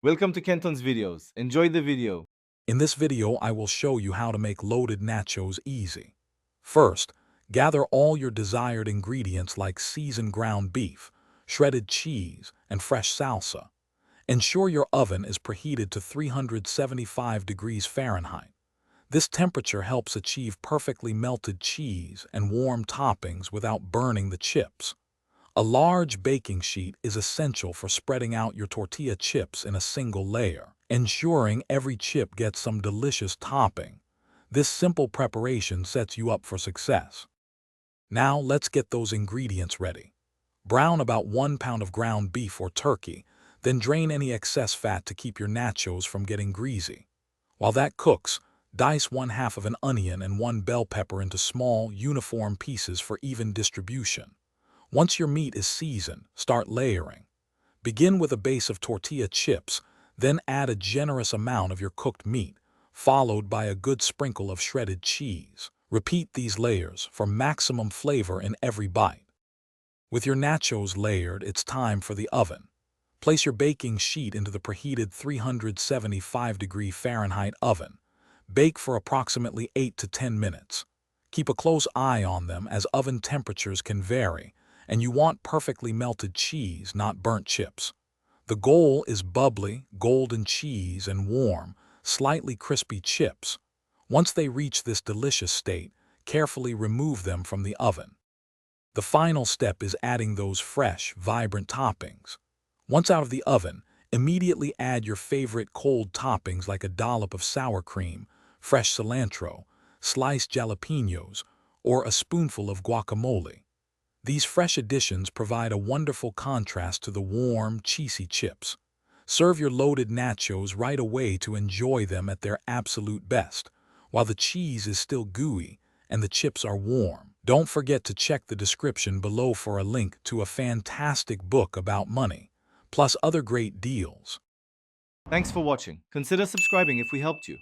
Welcome to Kenton's videos. Enjoy the video. In this video, I will show you how to make loaded nachos easy. First, gather all your desired ingredients like seasoned ground beef, shredded cheese, and fresh salsa. Ensure your oven is preheated to 375 degrees Fahrenheit. This temperature helps achieve perfectly melted cheese and warm toppings without burning the chips. A large baking sheet is essential for spreading out your tortilla chips in a single layer, ensuring every chip gets some delicious topping. This simple preparation sets you up for success. Now let's get those ingredients ready. Brown about 1 pound of ground beef or turkey, then drain any excess fat to keep your nachos from getting greasy. While that cooks, dice 1/2 of an onion and 1 bell pepper into small, uniform pieces for even distribution. Once your meat is seasoned, start layering. Begin with a base of tortilla chips, then add a generous amount of your cooked meat, followed by a good sprinkle of shredded cheese. Repeat these layers for maximum flavor in every bite. With your nachos layered, it's time for the oven. Place your baking sheet into the preheated 375 degree Fahrenheit oven. Bake for approximately 8 to 10 minutes. Keep a close eye on them as oven temperatures can vary, and you want perfectly melted cheese, not burnt chips. The goal is bubbly, golden cheese and warm, slightly crispy chips. Once they reach this delicious state, carefully remove them from the oven. The final step is adding those fresh, vibrant toppings. Once out of the oven, immediately add your favorite cold toppings like a dollop of sour cream, fresh cilantro, sliced jalapenos, or a spoonful of guacamole. These fresh additions provide a wonderful contrast to the warm, cheesy chips. Serve your loaded nachos right away to enjoy them at their absolute best, while the cheese is still gooey and the chips are warm. Don't forget to check the description below for a link to a fantastic book about money, plus other great deals. Thanks for watching. Consider subscribing if we helped you.